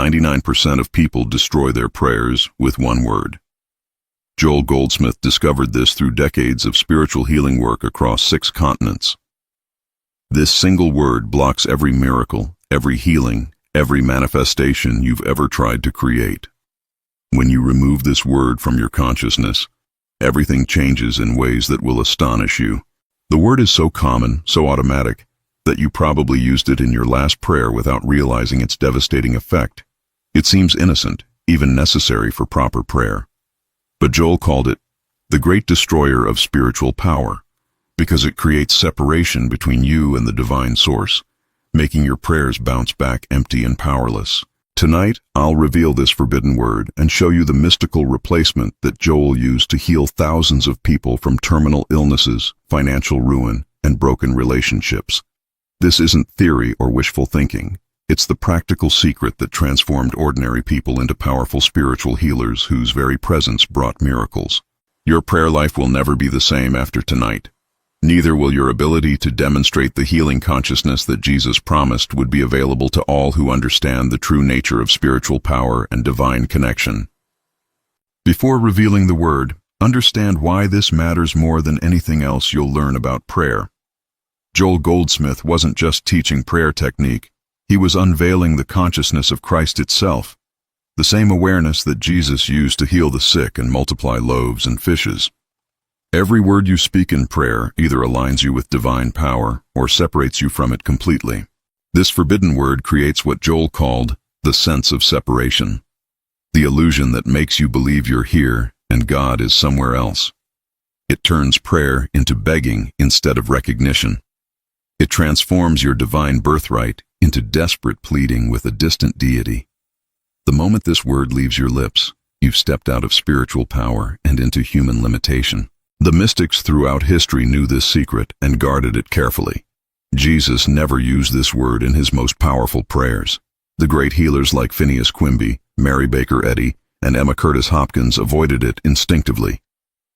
99% of people destroy their prayers with one word. Joel Goldsmith discovered this through decades of spiritual healing work across 6 continents. This single word blocks every miracle, every healing, every manifestation you've ever tried to create. When you remove this word from your consciousness, everything changes in ways that will astonish you. The word is so common, so automatic, that you probably used it in your last prayer without realizing its devastating effect. It seems innocent, even necessary for proper prayer. But Joel called it the great destroyer of spiritual power, because it creates separation between you and the divine source, making your prayers bounce back empty and powerless. Tonight, I'll reveal this forbidden word and show you the mystical replacement that Joel used to heal thousands of people from terminal illnesses, financial ruin, and broken relationships. This isn't theory or wishful thinking. It's the practical secret that transformed ordinary people into powerful spiritual healers whose very presence brought miracles. Your prayer life will never be the same after tonight. Neither will your ability to demonstrate the healing consciousness that Jesus promised would be available to all who understand the true nature of spiritual power and divine connection. Before revealing the word, understand why this matters more than anything else you'll learn about prayer. Joel Goldsmith wasn't just teaching prayer technique, he was unveiling the consciousness of Christ itself, the same awareness that Jesus used to heal the sick and multiply loaves and fishes. Every word you speak in prayer either aligns you with divine power or separates you from it completely. This forbidden word creates what Joel called the sense of separation, the illusion that makes you believe you're here and God is somewhere else. It turns prayer into begging instead of recognition. It transforms your divine birthright into desperate pleading with a distant deity. The moment this word leaves your lips, you've stepped out of spiritual power and into human limitation. The mystics throughout history knew this secret and guarded it carefully. Jesus never used this word in his most powerful prayers. The great healers like Phineas Quimby, Mary Baker Eddy, and Emma Curtis Hopkins avoided it instinctively.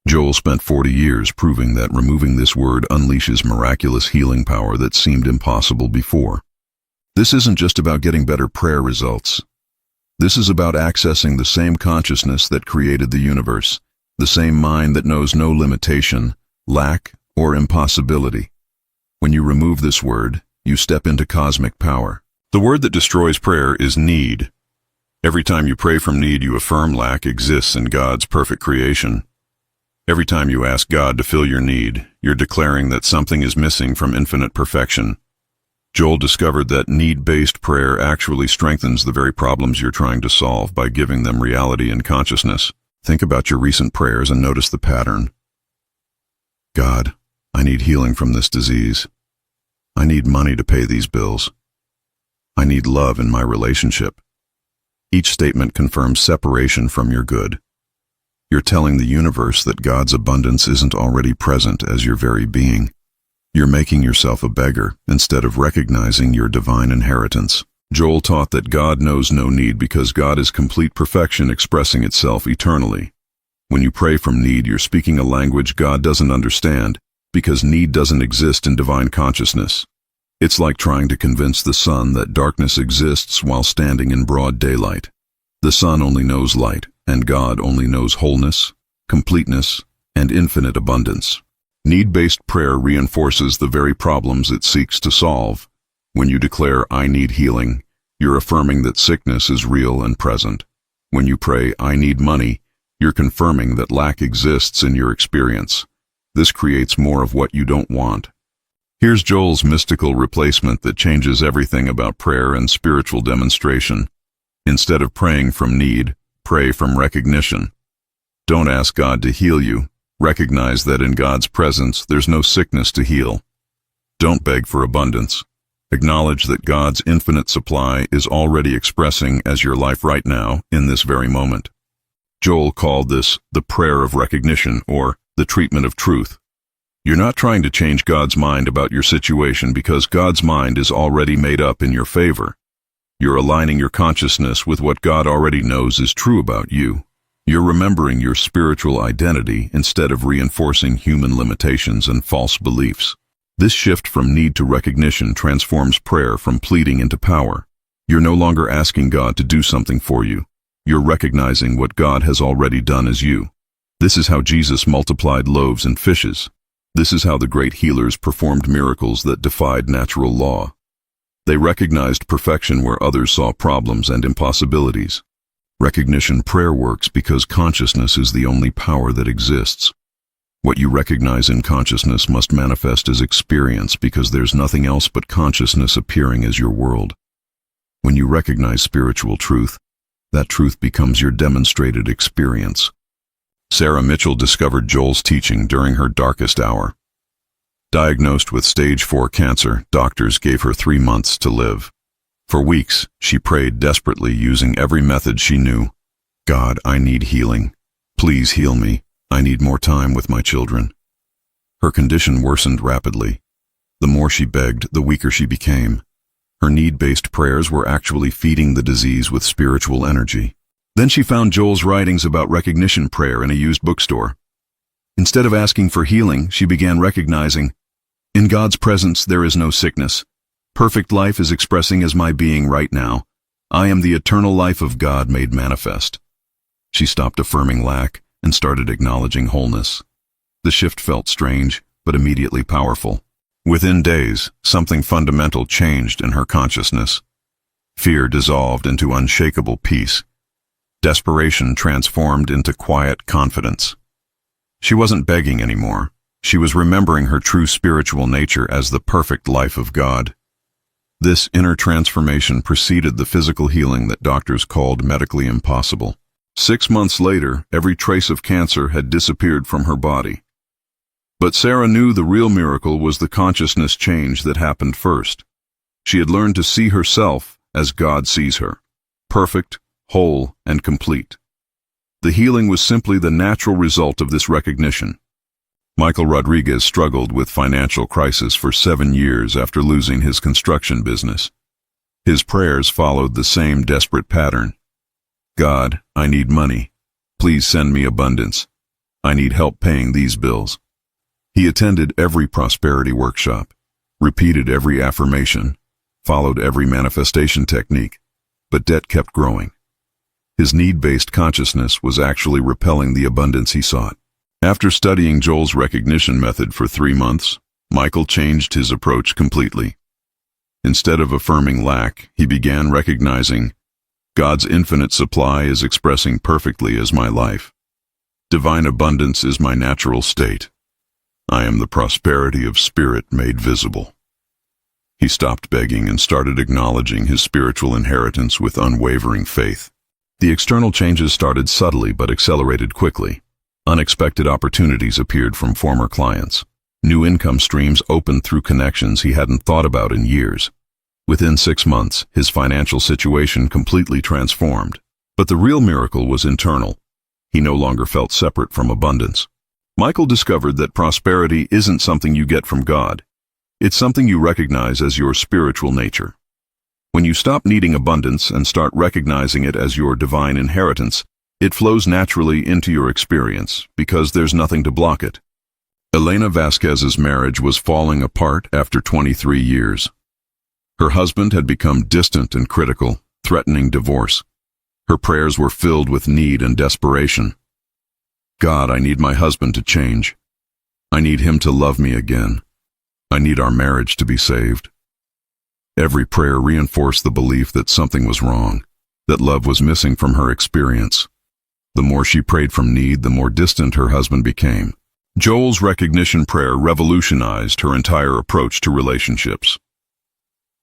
Joel spent 40 years proving that removing this word unleashes miraculous healing power that seemed impossible before. This isn't just about getting better prayer results. This is about accessing the same consciousness that created the universe, the same mind that knows no limitation, lack, or impossibility. When you remove this word, you step into cosmic power. The word that destroys prayer is need. Every time you pray from need, you affirm lack exists in God's perfect creation. Every time you ask God to fill your need, you're declaring that something is missing from infinite perfection. Joel discovered that need-based prayer actually strengthens the very problems you're trying to solve by giving them reality and consciousness. Think about your recent prayers and notice the pattern. God, I need healing from this disease. I need money to pay these bills. I need love in my relationship. Each statement confirms separation from your good. You're telling the universe that God's abundance isn't already present as your very being. You're making yourself a beggar instead of recognizing your divine inheritance. Joel taught that God knows no need because God is complete perfection expressing itself eternally. When you pray from need, you're speaking a language God doesn't understand because need doesn't exist in divine consciousness. It's like trying to convince the sun that darkness exists while standing in broad daylight. The sun only knows light, and God only knows wholeness, completeness, and infinite abundance. Need-based prayer reinforces the very problems it seeks to solve. When you declare, I need healing, you're affirming that sickness is real and present. When you pray, I need money, you're confirming that lack exists in your experience. This creates more of what you don't want. Here's Joel's mystical replacement that changes everything about prayer and spiritual demonstration. Instead of praying from need, pray from recognition. Don't ask God to heal you. Recognize that in God's presence, there's no sickness to heal. Don't beg for abundance. Acknowledge that God's infinite supply is already expressing as your life right now in this very moment. Joel called this the prayer of recognition or the treatment of truth. You're not trying to change God's mind about your situation because God's mind is already made up in your favor. You're aligning your consciousness with what God already knows is true about you. You're remembering your spiritual identity instead of reinforcing human limitations and false beliefs. This shift from need to recognition transforms prayer from pleading into power. You're no longer asking God to do something for you. You're recognizing what God has already done as you. This is how Jesus multiplied loaves and fishes. This is how the great healers performed miracles that defied natural law. They recognized perfection where others saw problems and impossibilities. Recognition prayer works because consciousness is the only power that exists. What you recognize in consciousness must manifest as experience because there's nothing else but consciousness appearing as your world. When you recognize spiritual truth, that truth becomes your demonstrated experience. Sarah Mitchell discovered Joel's teaching during her darkest hour. Diagnosed with stage 4 cancer, doctors gave her 3 months to live. For weeks, she prayed desperately using every method she knew. God, I need healing. Please heal me. I need more time with my children. Her condition worsened rapidly. The more she begged, the weaker she became. Her need-based prayers were actually feeding the disease with spiritual energy. Then she found Joel's writings about recognition prayer in a used bookstore. Instead of asking for healing, she began recognizing, in God's presence there is no sickness. Perfect life is expressing as my being right now. I am the eternal life of God made manifest. She stopped affirming lack and started acknowledging wholeness. The shift felt strange, but immediately powerful. Within days, something fundamental changed in her consciousness. Fear dissolved into unshakable peace. Desperation transformed into quiet confidence. She wasn't begging anymore. She was remembering her true spiritual nature as the perfect life of God. This inner transformation preceded the physical healing that doctors called medically impossible. 6 months later, every trace of cancer had disappeared from her body. But Sarah knew the real miracle was the consciousness change that happened first. She had learned to see herself as God sees her, perfect, whole, and complete. The healing was simply the natural result of this recognition. Michael Rodriguez struggled with financial crisis for 7 years after losing his construction business. His prayers followed the same desperate pattern. God, I need money. Please send me abundance. I need help paying these bills. He attended every prosperity workshop, repeated every affirmation, followed every manifestation technique, but debt kept growing. His need-based consciousness was actually repelling the abundance he sought. After studying Joel's recognition method for 3 months, Michael changed his approach completely. Instead of affirming lack, he began recognizing, God's infinite supply is expressing perfectly as my life. Divine abundance is my natural state. I am the prosperity of spirit made visible. He stopped begging and started acknowledging his spiritual inheritance with unwavering faith. The external changes started subtly but accelerated quickly. Unexpected opportunities appeared from former clients. New income streams opened through connections he hadn't thought about in years. Within 6 months, his financial situation completely transformed. But the real miracle was internal. He no longer felt separate from abundance. Michael discovered that prosperity isn't something you get from God. It's something you recognize as your spiritual nature. When you stop needing abundance and start recognizing it as your divine inheritance, it flows naturally into your experience because there's nothing to block it. Elena Vasquez's marriage was falling apart after 23 years. Her husband had become distant and critical, threatening divorce. Her prayers were filled with need and desperation. God, I need my husband to change. I need him to love me again. I need our marriage to be saved. Every prayer reinforced the belief that something was wrong, that love was missing from her experience. The more she prayed from need, the more distant her husband became. Joel's recognition prayer revolutionized her entire approach to relationships.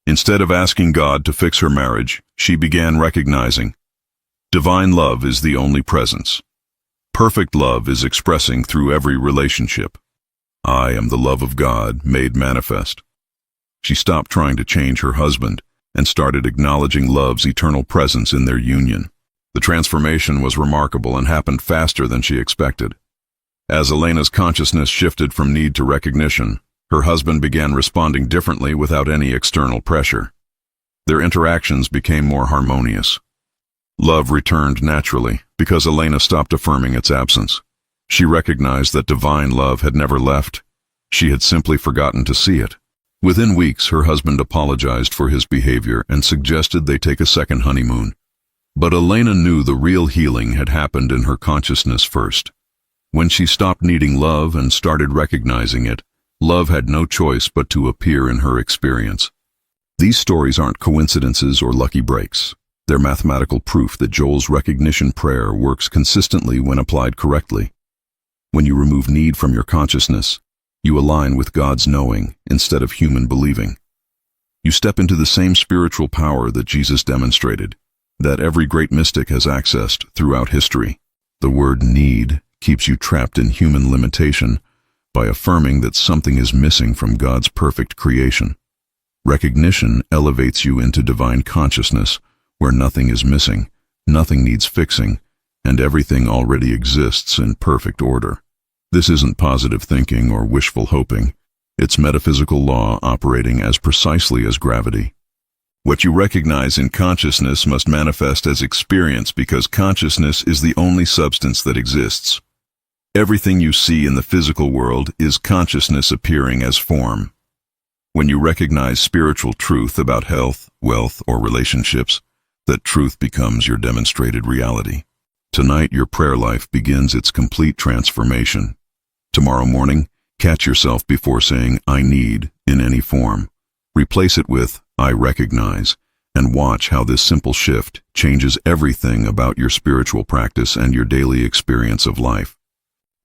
Instead of asking God to fix her marriage, she began recognizing, divine love is the only presence. Perfect love is expressing through every relationship. I am the love of God made manifest. She stopped trying to change her husband and started acknowledging love's eternal presence in their union. The transformation was remarkable and happened faster than she expected. As Elena's consciousness shifted from need to recognition, her husband began responding differently without any external pressure. Their interactions became more harmonious. Love returned naturally because Elena stopped affirming its absence. She recognized that divine love had never left. She had simply forgotten to see it. Within weeks, her husband apologized for his behavior and suggested they take a second honeymoon. But Elena knew the real healing had happened in her consciousness first. When she stopped needing love and started recognizing it, love had no choice but to appear in her experience. These stories aren't coincidences or lucky breaks. They're mathematical proof that Joel's recognition prayer works consistently when applied correctly. When you remove need from your consciousness, you align with God's knowing instead of human believing. You step into the same spiritual power that Jesus demonstrated, that every great mystic has accessed throughout history. The word need keeps you trapped in human limitation by affirming that something is missing from God's perfect creation. Recognition elevates you into divine consciousness, where nothing is missing, nothing needs fixing, and everything already exists in perfect order. This isn't positive thinking or wishful hoping. It's metaphysical law operating as precisely as gravity. What you recognize in consciousness must manifest as experience because consciousness is the only substance that exists. Everything you see in the physical world is consciousness appearing as form. When you recognize spiritual truth about health, wealth, or relationships, that truth becomes your demonstrated reality. Tonight, your prayer life begins its complete transformation. Tomorrow morning, catch yourself before saying, "I need," in any form. Replace it with, "I recognize," and watch how this simple shift changes everything about your spiritual practice and your daily experience of life.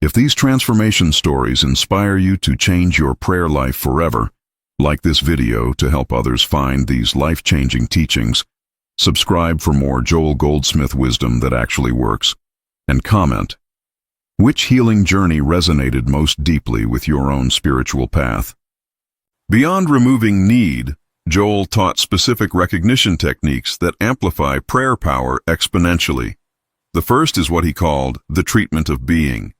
If these transformation stories inspire you to change your prayer life forever, like this video to help others find these life-changing teachings, subscribe for more Joel Goldsmith wisdom that actually works, and comment. Which healing journey resonated most deeply with your own spiritual path? Beyond removing need, Joel taught specific recognition techniques that amplify prayer power exponentially. The first is what he called the treatment of being.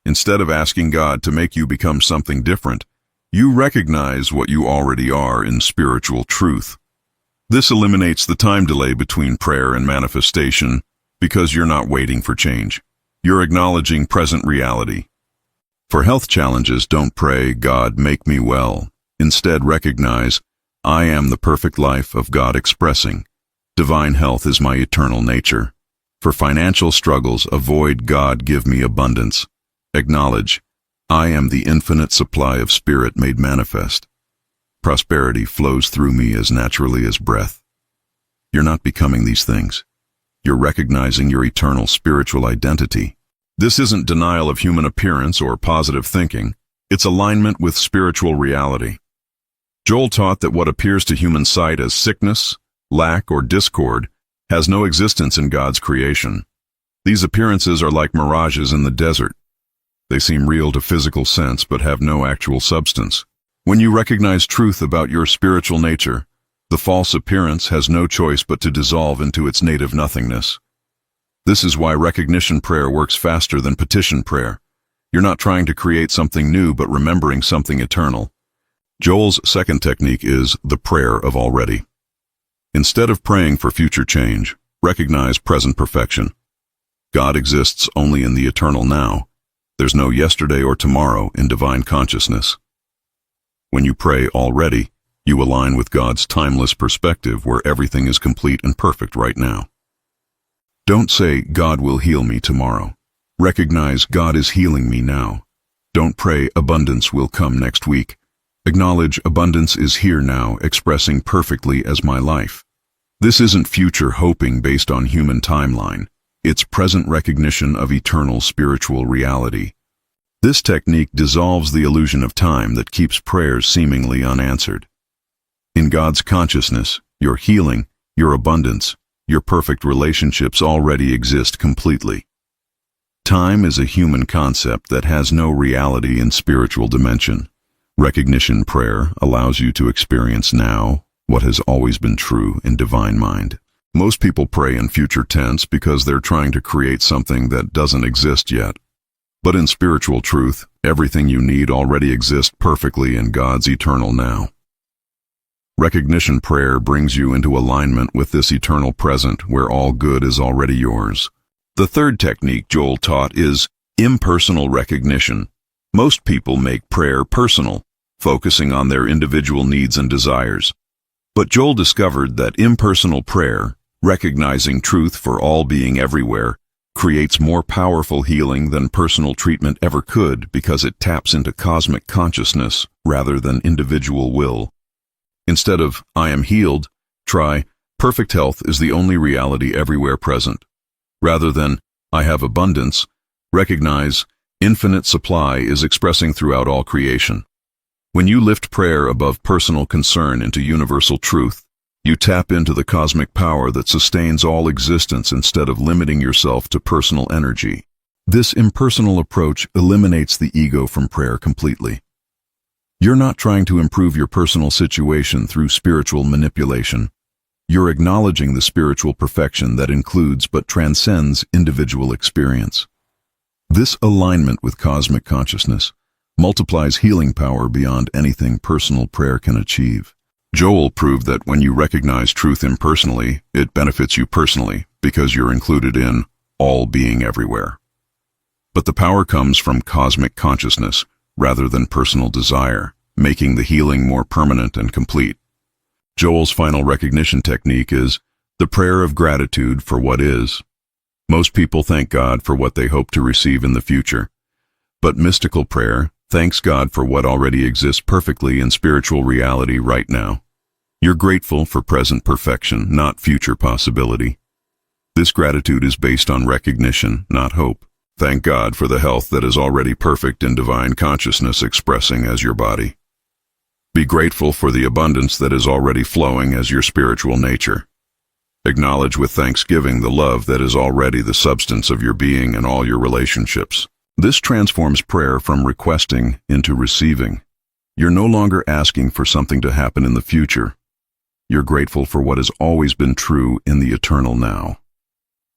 Instead of asking God to make you become something different, you recognize what you already are in spiritual truth. This eliminates the time delay between prayer and manifestation because you're not waiting for change. You're acknowledging present reality. For health challenges, don't pray, "God, make me well." Instead, recognize, "I am the perfect life of God expressing. Divine health is my eternal nature." For financial struggles, avoid, "God, give me abundance." Acknowledge, "I am the infinite supply of spirit made manifest. Prosperity flows through me as naturally as breath." You're not becoming these things. You're recognizing your eternal spiritual identity. This isn't denial of human appearance or positive thinking. It's alignment with spiritual reality. Joel taught that what appears to human sight as sickness, lack, or discord has no existence in God's creation. These appearances are like mirages in the desert. They seem real to physical sense but have no actual substance. When you recognize truth about your spiritual nature, the false appearance has no choice but to dissolve into its native nothingness. This is why recognition prayer works faster than petition prayer. You're not trying to create something new but remembering something eternal. Joel's second technique is the prayer of already. Instead of praying for future change, recognize present perfection. God exists only in the eternal now. There's no yesterday or tomorrow in divine consciousness. When you pray already, you align with God's timeless perspective where everything is complete and perfect right now. Don't say, "God will heal me tomorrow." Recognize God is healing me now. Don't pray, "Abundance will come next week." Acknowledge abundance is here now, expressing perfectly as my life. This isn't future hoping based on human timeline. It's present recognition of eternal spiritual reality. This technique dissolves the illusion of time that keeps prayers seemingly unanswered. In God's consciousness, your healing, your abundance, your perfect relationships already exist completely. Time is a human concept that has no reality in spiritual dimension. Recognition prayer allows you to experience now what has always been true in divine mind. Most people pray in future tense because they're trying to create something that doesn't exist yet. But in spiritual truth, everything you need already exists perfectly in God's eternal now. Recognition prayer brings you into alignment with this eternal present where all good is already yours. The third technique Joel taught is impersonal recognition. Most people make prayer personal, focusing on their individual needs and desires. But Joel discovered that impersonal prayer, recognizing truth for all being everywhere, creates more powerful healing than personal treatment ever could because it taps into cosmic consciousness rather than individual will. Instead of, "I am healed," try, "Perfect health is the only reality everywhere present." Rather than, "I have abundance," recognize, "Infinite supply is expressing throughout all creation." When you lift prayer above personal concern into universal truth, you tap into the cosmic power that sustains all existence instead of limiting yourself to personal energy. This impersonal approach eliminates the ego from prayer completely. You're not trying to improve your personal situation through spiritual manipulation. You're acknowledging the spiritual perfection that includes but transcends individual experience. This alignment with cosmic consciousness multiplies healing power beyond anything personal prayer can achieve. Joel proved that when you recognize truth impersonally, it benefits you personally because you're included in all being everywhere. But the power comes from cosmic consciousness rather than personal desire, making the healing more permanent and complete. Joel's final recognition technique is the prayer of gratitude for what is. Most people thank God for what they hope to receive in the future. But mystical prayer thanks God for what already exists perfectly in spiritual reality right now. You're grateful for present perfection, not future possibility. This gratitude is based on recognition, not hope. Thank God for the health that is already perfect in divine consciousness expressing as your body. Be grateful for the abundance that is already flowing as your spiritual nature. Acknowledge with thanksgiving the love that is already the substance of your being and all your relationships. This transforms prayer from requesting into receiving. You're no longer asking for something to happen in the future. You're grateful for what has always been true in the eternal now.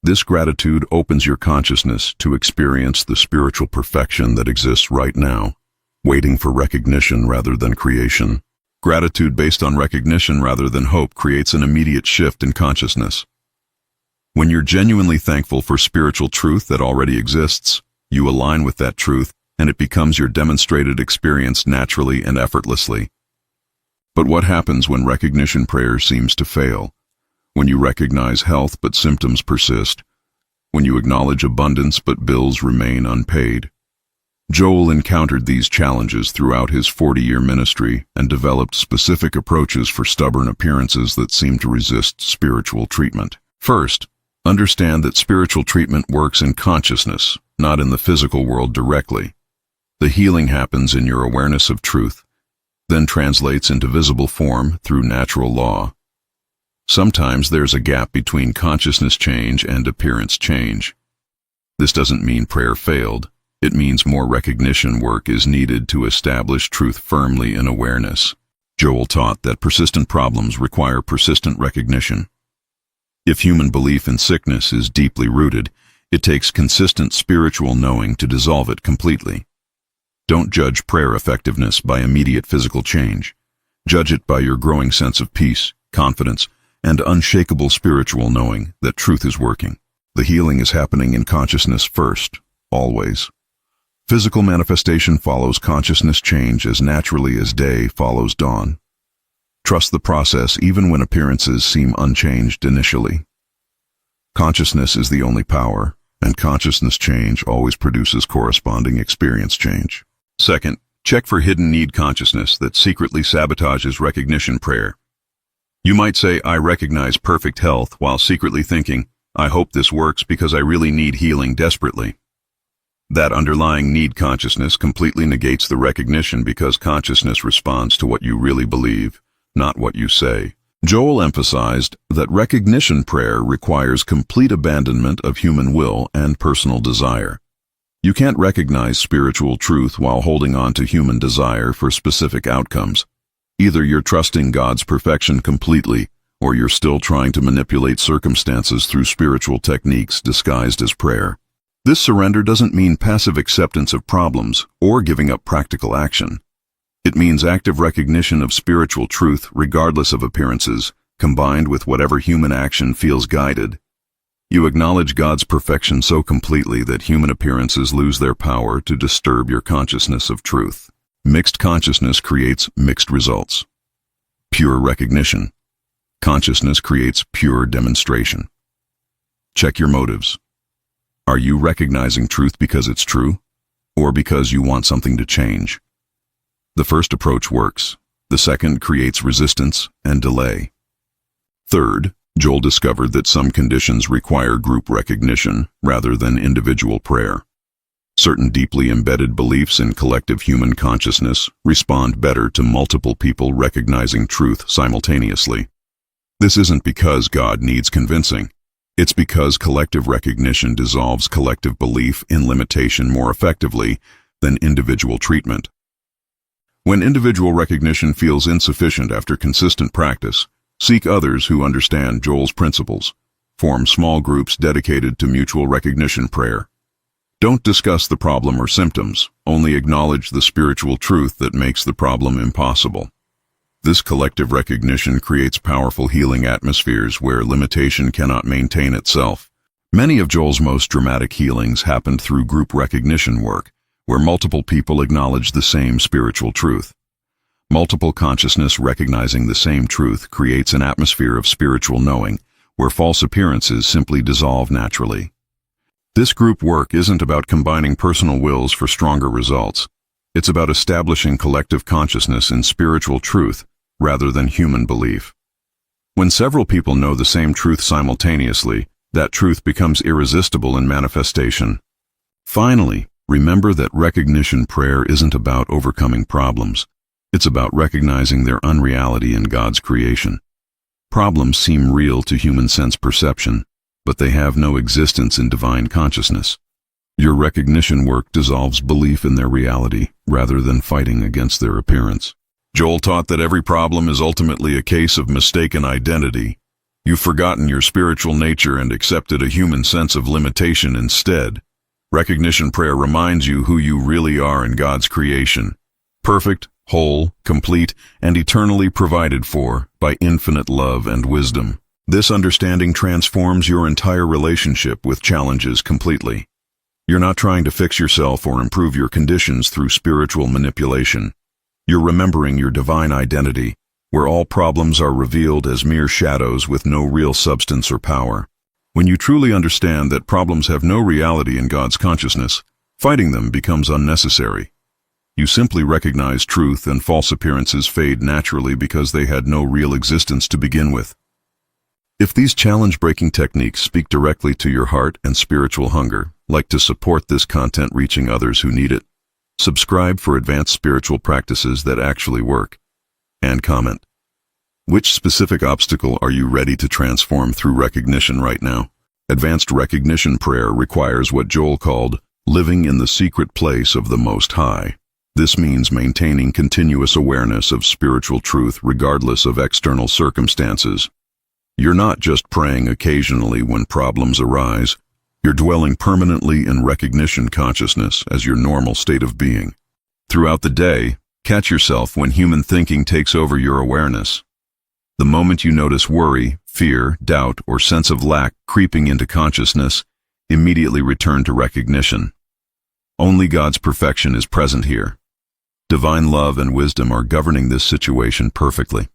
This gratitude opens your consciousness to experience the spiritual perfection that exists right now, waiting for recognition rather than creation. Gratitude based on recognition rather than hope creates an immediate shift in consciousness. When you're genuinely thankful for spiritual truth that already exists, you align with that truth and it becomes your demonstrated experience naturally and effortlessly. But what happens when recognition prayer seems to fail? When you recognize health but symptoms persist? When you acknowledge abundance but bills remain unpaid? Joel encountered these challenges throughout his 40-year ministry and developed specific approaches for stubborn appearances that seem to resist spiritual treatment. First, understand that spiritual treatment works in consciousness, not in the physical world directly. The healing happens in your awareness of truth, then translates into visible form through natural law. Sometimes there's a gap between consciousness change and appearance change. This doesn't mean prayer failed. It means more recognition work is needed to establish truth firmly in awareness. Joel taught that persistent problems require persistent recognition. If human belief in sickness is deeply rooted, it takes consistent spiritual knowing to dissolve it completely. Don't judge prayer effectiveness by immediate physical change. Judge it by your growing sense of peace, confidence, and unshakable spiritual knowing that truth is working. The healing is happening in consciousness first, always. Physical manifestation follows consciousness change as naturally as day follows dawn. Trust the process even when appearances seem unchanged initially. Consciousness is the only power, and consciousness change always produces corresponding experience change. Second, check for hidden need consciousness that secretly sabotages recognition prayer. You might say, "I recognize perfect health," while secretly thinking, "I hope this works because I really need healing desperately." That underlying need consciousness completely negates the recognition because consciousness responds to what you really believe, not what you say. Joel emphasized that recognition prayer requires complete abandonment of human will and personal desire. You can't recognize spiritual truth while holding on to human desire for specific outcomes. Either you're trusting God's perfection completely, or you're still trying to manipulate circumstances through spiritual techniques disguised as prayer. This surrender doesn't mean passive acceptance of problems or giving up practical action. It means active recognition of spiritual truth regardless of appearances, combined with whatever human action feels guided. You acknowledge God's perfection so completely that human appearances lose their power to disturb your consciousness of truth. Mixed consciousness creates mixed results. Pure recognition. Consciousness creates pure demonstration. Check your motives. Are you recognizing truth because it's true, or because you want something to change? The first approach works. The second creates resistance and delay. Third, Joel discovered that some conditions require group recognition rather than individual prayer. Certain deeply embedded beliefs in collective human consciousness respond better to multiple people recognizing truth simultaneously. This isn't because God needs convincing. It's because collective recognition dissolves collective belief in limitation more effectively than individual treatment. When individual recognition feels insufficient after consistent practice, seek others who understand Joel's principles. Form small groups dedicated to mutual recognition prayer. Don't discuss the problem or symptoms, only acknowledge the spiritual truth that makes the problem impossible. This collective recognition creates powerful healing atmospheres where limitation cannot maintain itself. Many of Joel's most dramatic healings happened through group recognition work, where multiple people acknowledge the same spiritual truth. Multiple consciousness recognizing the same truth creates an atmosphere of spiritual knowing, where false appearances simply dissolve naturally. This group work isn't about combining personal wills for stronger results. It's about establishing collective consciousness in spiritual truth rather than human belief. When several people know the same truth simultaneously, that truth becomes irresistible in manifestation. Finally, remember that recognition prayer isn't about overcoming problems. It's about recognizing their unreality in God's creation. Problems seem real to human sense perception, but they have no existence in divine consciousness. Your recognition work dissolves belief in their reality rather than fighting against their appearance. Joel taught that every problem is ultimately a case of mistaken identity. You've forgotten your spiritual nature and accepted a human sense of limitation instead. Recognition prayer reminds you who you really are in God's creation. Perfect, whole, complete, and eternally provided for by infinite love and wisdom. This understanding transforms your entire relationship with challenges completely. You're not trying to fix yourself or improve your conditions through spiritual manipulation. You're remembering your divine identity, where all problems are revealed as mere shadows with no real substance or power. When you truly understand that problems have no reality in God's consciousness, fighting them becomes unnecessary. You simply recognize truth and false appearances fade naturally because they had no real existence to begin with. If these challenge-breaking techniques speak directly to your heart and spiritual hunger, like to support this content reaching others who need it, subscribe for advanced spiritual practices that actually work, and comment. Which specific obstacle are you ready to transform through recognition right now? Advanced recognition prayer requires what Joel called living in the secret place of the Most High. This means maintaining continuous awareness of spiritual truth regardless of external circumstances. You're not just praying occasionally when problems arise. You're dwelling permanently in recognition consciousness as your normal state of being. Throughout the day, catch yourself when human thinking takes over your awareness. The moment you notice worry, fear, doubt, or sense of lack creeping into consciousness, immediately return to recognition. Only God's perfection is present here. Divine love and wisdom are governing this situation perfectly.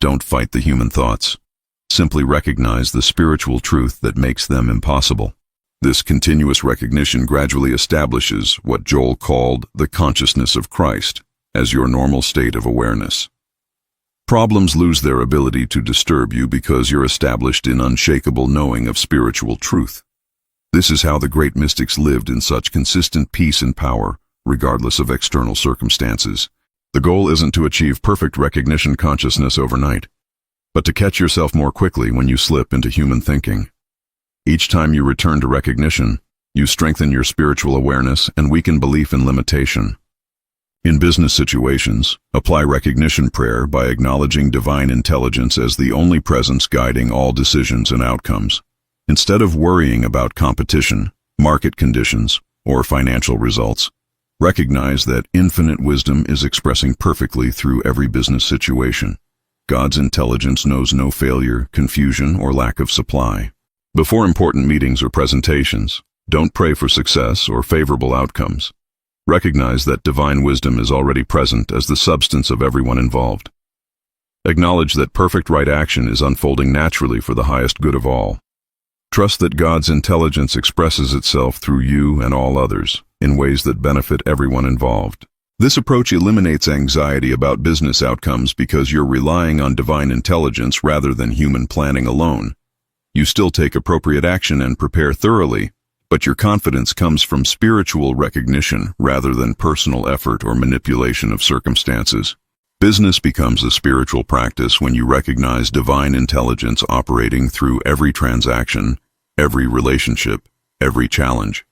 Don't fight the human thoughts. Simply recognize the spiritual truth that makes them impossible. This continuous recognition gradually establishes what Joel called the consciousness of Christ as your normal state of awareness. Problems lose their ability to disturb you because you're established in unshakable knowing of spiritual truth. This is how the great mystics lived in such consistent peace and power, regardless of external circumstances. The goal isn't to achieve perfect recognition consciousness overnight, but to catch yourself more quickly when you slip into human thinking. Each time you return to recognition, you strengthen your spiritual awareness and weaken belief in limitation. In business situations, apply recognition prayer by acknowledging divine intelligence as the only presence guiding all decisions and outcomes. Instead of worrying about competition, market conditions, or financial results, recognize that infinite wisdom is expressing perfectly through every business situation. God's intelligence knows no failure, confusion, or lack of supply. Before important meetings or presentations, don't pray for success or favorable outcomes. Recognize that divine wisdom is already present as the substance of everyone involved. Acknowledge that perfect right action is unfolding naturally for the highest good of all. Trust that God's intelligence expresses itself through you and all others in ways that benefit everyone involved. This approach eliminates anxiety about business outcomes because you're relying on divine intelligence rather than human planning alone. You still take appropriate action and prepare thoroughly, but your confidence comes from spiritual recognition rather than personal effort or manipulation of circumstances. Business becomes a spiritual practice when you recognize divine intelligence operating through every transaction, every relationship, every challenge.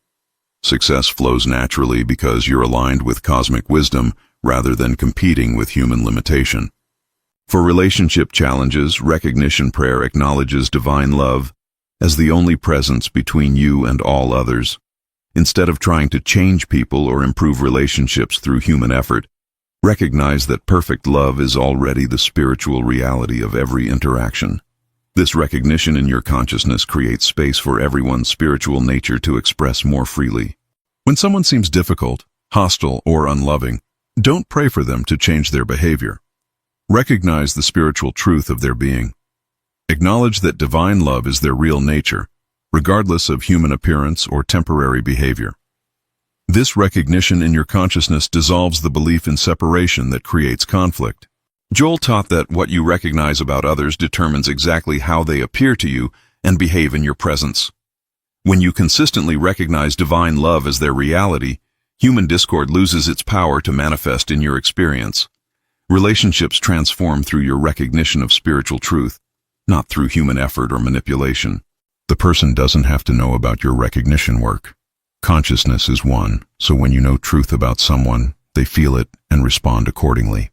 Success flows naturally because you're aligned with cosmic wisdom rather than competing with human limitation. For relationship challenges, recognition prayer acknowledges divine love as the only presence between you and all others. Instead of trying to change people or improve relationships through human effort, recognize that perfect love is already the spiritual reality of every interaction. This recognition in your consciousness creates space for everyone's spiritual nature to express more freely. When someone seems difficult, hostile, or unloving, don't pray for them to change their behavior. Recognize the spiritual truth of their being. Acknowledge that divine love is their real nature, regardless of human appearance or temporary behavior. This recognition in your consciousness dissolves the belief in separation that creates conflict. Joel taught that what you recognize about others determines exactly how they appear to you and behave in your presence. When you consistently recognize divine love as their reality, human discord loses its power to manifest in your experience. Relationships transform through your recognition of spiritual truth, not through human effort or manipulation. The person doesn't have to know about your recognition work. Consciousness is one, so when you know truth about someone, they feel it and respond accordingly.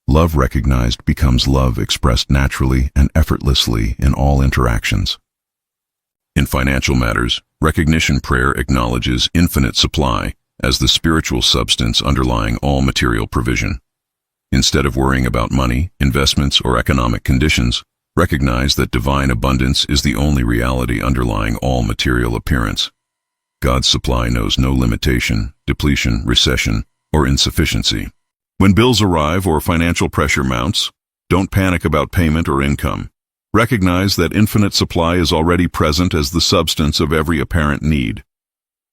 Love recognized becomes love expressed naturally and effortlessly in all interactions. In financial matters, recognition prayer acknowledges infinite supply as the spiritual substance underlying all material provision. Instead of worrying about money, investments, or economic conditions, recognize that divine abundance is the only reality underlying all material appearance. God's supply knows no limitation, depletion, recession, or insufficiency. When bills arrive or financial pressure mounts, don't panic about payment or income. Recognize that infinite supply is already present as the substance of every apparent need.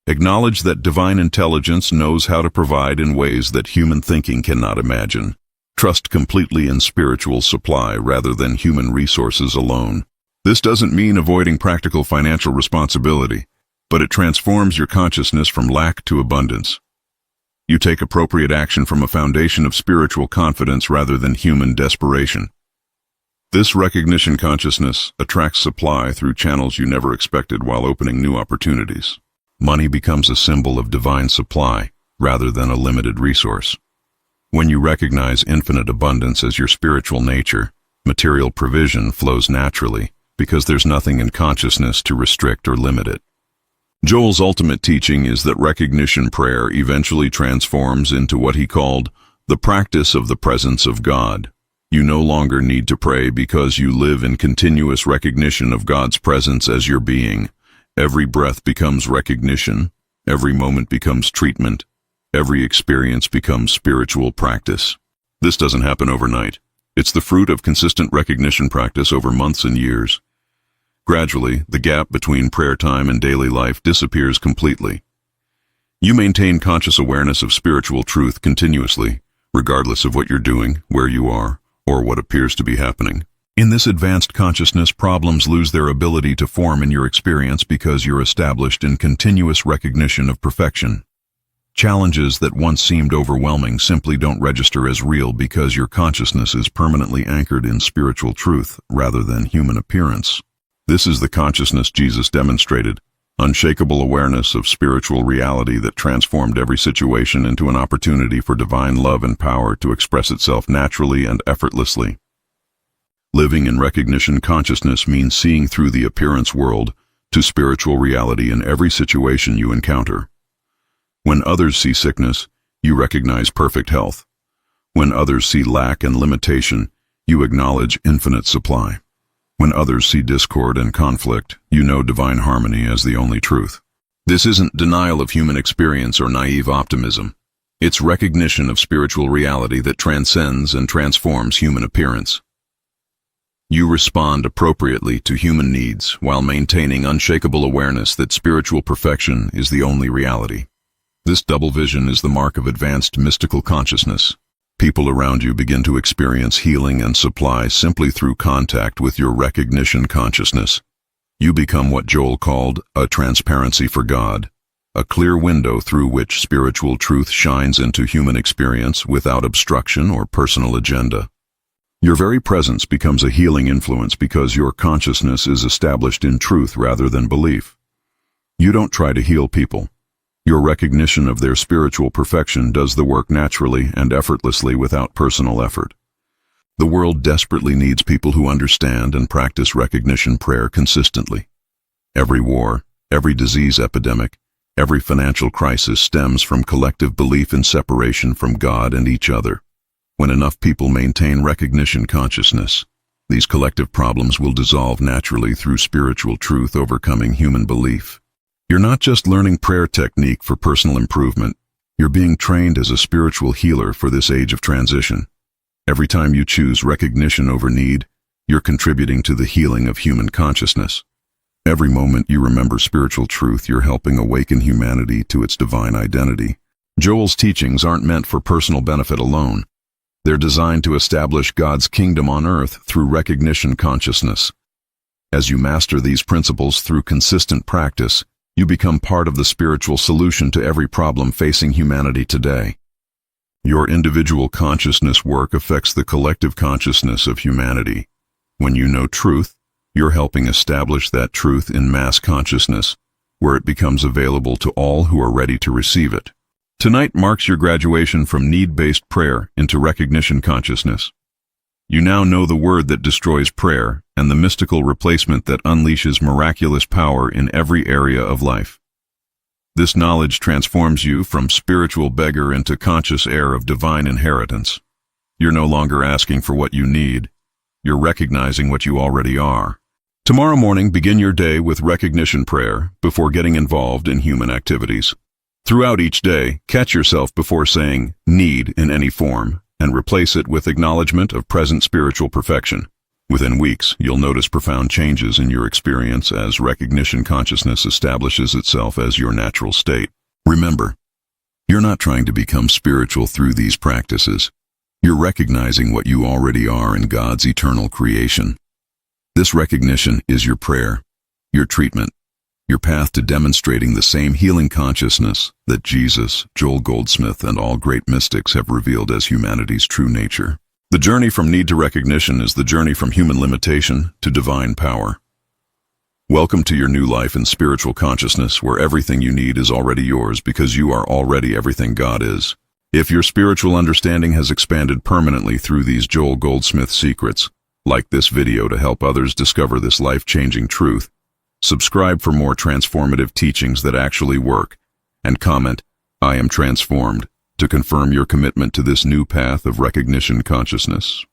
Acknowledge that divine intelligence knows how to provide in ways that human thinking cannot imagine. Trust completely in spiritual supply rather than human resources alone. This doesn't mean avoiding practical financial responsibility, but it transforms your consciousness from lack to abundance. You take appropriate action from a foundation of spiritual confidence rather than human desperation. This recognition consciousness attracts supply through channels you never expected while opening new opportunities. Money becomes a symbol of divine supply rather than a limited resource. When you recognize infinite abundance as your spiritual nature, material provision flows naturally because there's nothing in consciousness to restrict or limit it. Joel's ultimate teaching is that recognition prayer eventually transforms into what he called the practice of the presence of God. You no longer need to pray because you live in continuous recognition of God's presence as your being. Every breath becomes recognition, every moment becomes treatment, every experience becomes spiritual practice. This doesn't happen overnight. It's the fruit of consistent recognition practice over months and years. Gradually, the gap between prayer time and daily life disappears completely. You maintain conscious awareness of spiritual truth continuously, regardless of what you're doing, where you are, or what appears to be happening. In this advanced consciousness, problems lose their ability to form in your experience because you're established in continuous recognition of perfection. Challenges that once seemed overwhelming simply don't register as real because your consciousness is permanently anchored in spiritual truth rather than human appearance. This is the consciousness Jesus demonstrated, unshakable awareness of spiritual reality that transformed every situation into an opportunity for divine love and power to express itself naturally and effortlessly. Living in recognition consciousness means seeing through the appearance world to spiritual reality in every situation you encounter. When others see sickness, you recognize perfect health. When others see lack and limitation, you acknowledge infinite supply. When others see discord and conflict, you know divine harmony as the only truth. This isn't denial of human experience or naive optimism. It's recognition of spiritual reality that transcends and transforms human appearance. You respond appropriately to human needs while maintaining unshakable awareness that spiritual perfection is the only reality. This double vision is the mark of advanced mystical consciousness. People around you begin to experience healing and supply simply through contact with your recognition consciousness. You become what Joel called a transparency for God, a clear window through which spiritual truth shines into human experience without obstruction or personal agenda. Your very presence becomes a healing influence because your consciousness is established in truth rather than belief. You don't try to heal people. Your recognition of their spiritual perfection does the work naturally and effortlessly without personal effort. The world desperately needs people who understand and practice recognition prayer consistently. Every war, every disease epidemic, every financial crisis stems from collective belief in separation from God and each other. When enough people maintain recognition consciousness, these collective problems will dissolve naturally through spiritual truth overcoming human belief. You're not just learning prayer technique for personal improvement, you're being trained as a spiritual healer for this age of transition. Every time you choose recognition over need, you're contributing to the healing of human consciousness. Every moment you remember spiritual truth, you're helping awaken humanity to its divine identity. Joel's teachings aren't meant for personal benefit alone. They're designed to establish God's kingdom on earth through recognition consciousness. As you master these principles through consistent practice, you become part of the spiritual solution to every problem facing humanity today. Your individual consciousness work affects the collective consciousness of humanity. When you know truth, you're helping establish that truth in mass consciousness, where it becomes available to all who are ready to receive it. Tonight marks your graduation from need-based prayer into recognition consciousness. You now know the word that destroys prayer and the mystical replacement that unleashes miraculous power in every area of life. This knowledge transforms you from spiritual beggar into conscious heir of divine inheritance. You're no longer asking for what you need. You're recognizing what you already are. Tomorrow morning, begin your day with recognition prayer before getting involved in human activities. Throughout each day, catch yourself before saying need in any form and replace it with acknowledgement of present spiritual perfection. Within weeks, you'll notice profound changes in your experience as recognition consciousness establishes itself as your natural state. Remember, you're not trying to become spiritual through these practices. You're recognizing what you already are in God's eternal creation. This recognition is your prayer, your treatment, your path to demonstrating the same healing consciousness that Jesus, Joel Goldsmith, and all great mystics have revealed as humanity's true nature. The journey from need to recognition is the journey from human limitation to divine power. Welcome to your new life in spiritual consciousness, where everything you need is already yours because you are already everything God is. If your spiritual understanding has expanded permanently through these Joel Goldsmith secrets, like this video to help others discover this life-changing truth. Subscribe for more transformative teachings that actually work, and comment, "I am transformed," to confirm your commitment to this new path of recognition consciousness.